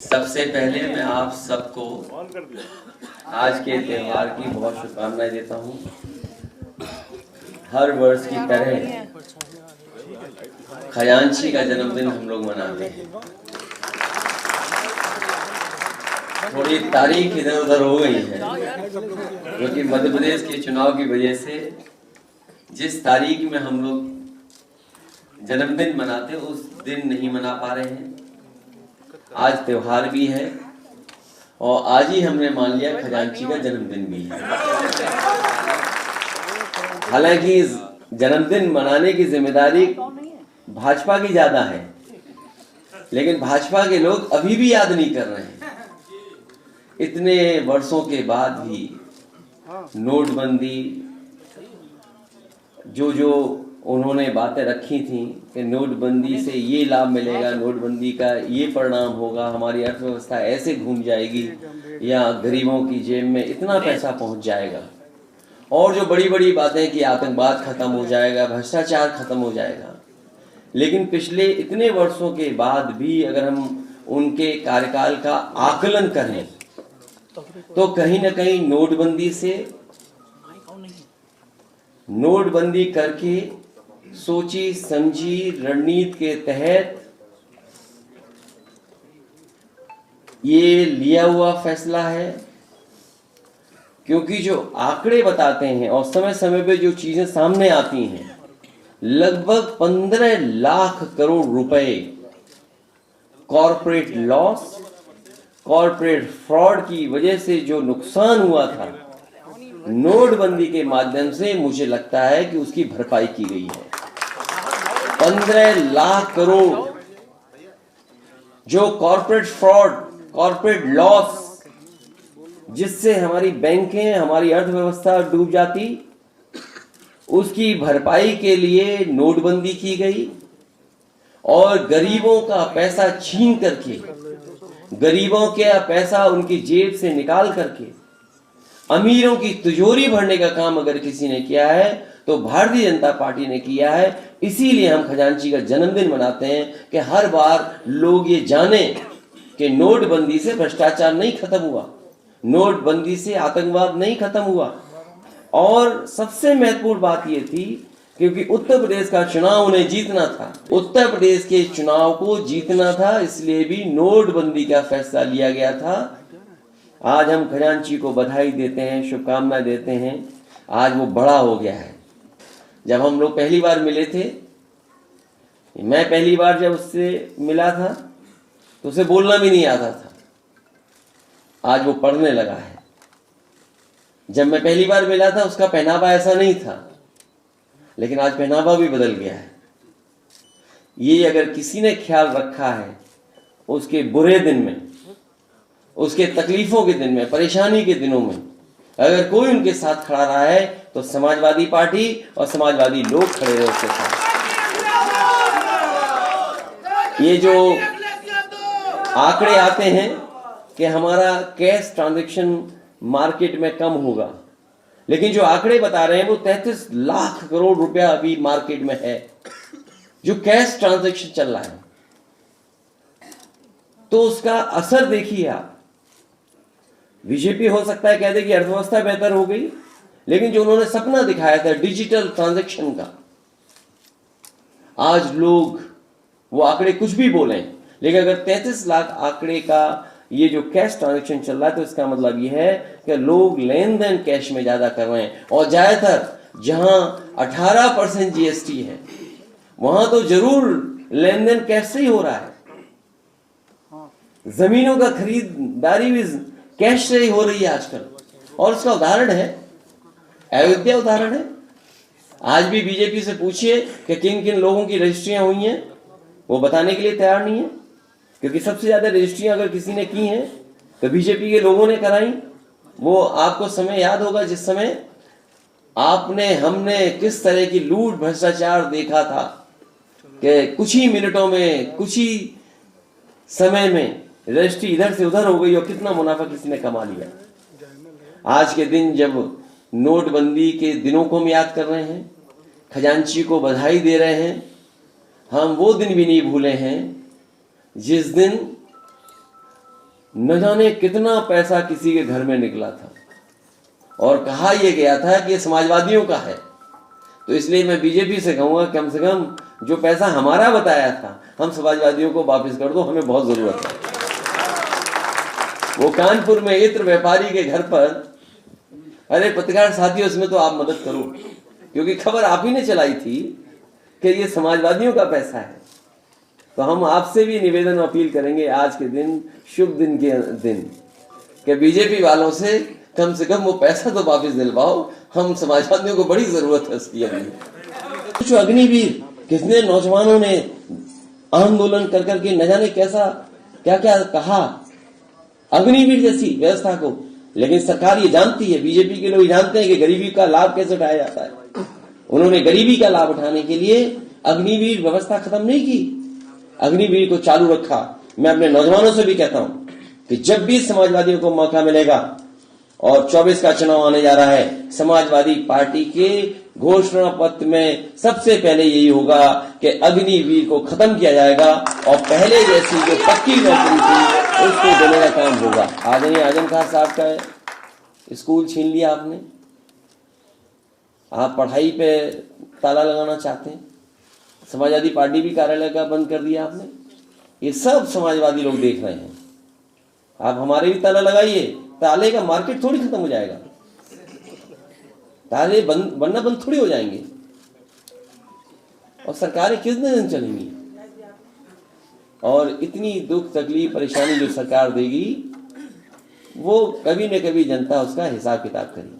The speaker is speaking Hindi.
सबसे पहले मैं आप सबको आज के त्यौहार की बहुत शुभकामनाएं देता हूं। हर वर्ष की तरह खजांची का जन्मदिन हम लोग मनाते हैं। थोड़ी तारीख इधर उधर हो गई है क्योंकि मध्य प्रदेश के चुनाव की वजह से जिस तारीख में हम लोग जन्मदिन मनाते हैं उस दिन नहीं मना पा रहे हैं। आज त्योहार भी है और आज ही हमने मान लिया खजांची का जन्मदिन भी है। हालांकि जन्मदिन मनाने की जिम्मेदारी भाजपा की ज्यादा है, लेकिन भाजपा के लोग अभी भी याद नहीं कर रहे हैं। इतने वर्षों के बाद भी नोटबंदी जो उन्होंने बातें रखी थी कि नोटबंदी से ये लाभ मिलेगा, नोटबंदी का ये परिणाम होगा, हमारी अर्थव्यवस्था ऐसे घूम जाएगी या गरीबों की जेब में इतना पैसा पहुंच जाएगा, और जो बड़ी बड़ी बातें कि आतंकवाद खत्म हो जाएगा, भ्रष्टाचार खत्म हो जाएगा। लेकिन पिछले इतने वर्षों के बाद भी अगर हम उनके कार्यकाल का आकलन करें तो कहीं ना कहीं नोटबंदी करके सोची समझी रणनीति के तहत ये लिया हुआ फैसला है। क्योंकि जो आंकड़े बताते हैं और समय समय पे जो चीजें सामने आती हैं, लगभग 15 लाख करोड़ रुपए कॉरपोरेट लॉस, कॉरपोरेट फ्रॉड की वजह से जो नुकसान हुआ था नोटबंदी के माध्यम से, मुझे लगता है कि उसकी भरपाई की गई है। 15 लाख करोड़ जो कॉरपोरेट फ्रॉड, कॉरपोरेट लॉस, जिससे हमारी बैंकें, हमारी अर्थव्यवस्था डूब जाती, उसकी भरपाई के लिए नोटबंदी की गई। और गरीबों का पैसा छीन करके, गरीबों का पैसा उनकी जेब से निकाल करके अमीरों की तिजोरी भरने का काम अगर किसी ने किया है तो भारतीय जनता पार्टी ने किया है। इसीलिए हम खजांची का जन्मदिन मनाते हैं कि हर बार लोग ये जाने कि नोटबंदी से भ्रष्टाचार नहीं खत्म हुआ, नोटबंदी से आतंकवाद नहीं खत्म हुआ। और सबसे महत्वपूर्ण बात ये थी, क्योंकि उत्तर प्रदेश का चुनाव उन्हें जीतना था, उत्तर प्रदेश के चुनाव को जीतना था, इसलिए भी नोटबंदी का फैसला लिया गया था। आज हम खजांची को बधाई देते हैं, शुभकामनाएं देते हैं। आज वो बड़ा हो गया है। जब हम लोग पहली बार मिले थे, मैं पहली बार जब उससे मिला था तो उसे बोलना भी नहीं आता था। आज वो पढ़ने लगा है। जब मैं पहली बार मिला था उसका पहनावा ऐसा नहीं था, लेकिन आज पहनावा भी बदल गया है। ये अगर किसी ने ख्याल रखा है उसके बुरे दिन में, उसके तकलीफों के दिन में, परेशानी के दिनों में अगर कोई उनके साथ खड़ा रहा है तो समाजवादी पार्टी और समाजवादी लोग खड़े रहे उसके साथ। ये जो आंकड़े आते हैं कि हमारा कैश ट्रांजैक्शन मार्केट में कम होगा, लेकिन जो आंकड़े बता रहे हैं वो 33 लाख करोड़ रुपया अभी मार्केट में है जो कैश ट्रांजैक्शन चल रहा है। तो उसका असर देखिए आप। बीजेपी हो सकता है कह दे कि अर्थव्यवस्था बेहतर हो गई, लेकिन जो उन्होंने सपना दिखाया था डिजिटल ट्रांजैक्शन का, आज लोग वो आंकड़े कुछ भी बोले, लेकिन अगर 33 लाख आंकड़े का ये जो कैश ट्रांजैक्शन चल रहा है तो इसका मतलब ये है कि लोग लेन देन कैश में ज्यादा कर रहे हैं। और ज्यादातर जहां 18% जीएसटी है वहां तो जरूर लेन देन कैश से ही हो रहा है। जमीनों का खरीदारी भी कैश से ही हो रही है आजकल, और उसका उदाहरण है अयोध्या, उदाहरण है। आज भी बीजेपी से पूछिए कि किन किन लोगों की रजिस्ट्रियां हुई हैं, वो बताने के लिए तैयार नहीं है। क्योंकि सबसे ज्यादा रजिस्ट्रियां अगर किसी ने की हैं तो बीजेपी के लोगों ने कराई। वो आपको समय याद होगा जिस समय हमने किस तरह की लूट भ्रष्टाचार देखा था कि कुछ ही मिनटों में, कुछ ही समय में रजिस्ट्री इधर से उधर हो गई और कितना मुनाफा किसी ने कमा लिया। आज के दिन जब नोटबंदी के दिनों को हम याद कर रहे हैं, खजांची को बधाई दे रहे हैं, हम वो दिन भी नहीं भूले हैं जिस दिन न जाने कितना पैसा किसी के घर में निकला था और कहा यह गया था कि ये समाजवादियों का है। तो इसलिए मैं बीजेपी से कहूँगा कम से कम जो पैसा हमारा बताया था हम समाजवादियों को वापस कर दो, हमें बहुत ज़रूरत है। वो कानपुर में इत्र व्यापारी के घर पर, अरे पत्रकार साथियों इसमें तो आप मदद करो, क्योंकि खबर आप ही ने चलाई थी कि ये समाजवादियों का पैसा है। तो हम आपसे भी निवेदन अपील करेंगे आज के दिन, शुभ दिन के दिन, कि बीजेपी वालों से कम वो पैसा तो वापस दिलवाओ, हम समाजवादियों को बड़ी जरूरत है उसकी। अभी कुछ अग्निवीर कितने नौजवानों ने आंदोलन कर करके न जाने कैसा क्या क्या कहा अग्निवीर जैसी व्यवस्था को, लेकिन सरकार ये जानती है, बीजेपी के लोग जानते हैं कि गरीबी का लाभ कैसे उठाया जाता है। उन्होंने गरीबी का लाभ उठाने के लिए अग्निवीर व्यवस्था खत्म नहीं की, अग्निवीर को चालू रखा। मैं अपने नौजवानों से भी कहता हूं कि जब भी समाजवादियों को मौका मिलेगा, और 24 का चुनाव आने जा रहा है, समाजवादी पार्टी के घोषणा पत्र में सबसे पहले यही होगा कि अग्निवीर को खत्म किया जाएगा और पहले जैसी जो पक्की नौकरी थी उसको देने का काम होगा। आदरणीय आजम खान साहब का स्कूल छीन लिया आपने, आप पढ़ाई पे ताला लगाना चाहते हैं, समाजवादी पार्टी भी कार्यालय का बंद कर दिया आपने। ये सब समाजवादी लोग देख रहे हैं, आप हमारे भी ताला लगाइए, ताले का मार्केट थोड़ी खत्म हो जाएगा, ताले बनना बंद थोड़ी हो जाएंगे, और सरकारें किस दिन चलेंगी। और इतनी दुख तकलीफ परेशानी जो सरकार देगी वो कभी न कभी जनता उसका हिसाब किताब करेगी।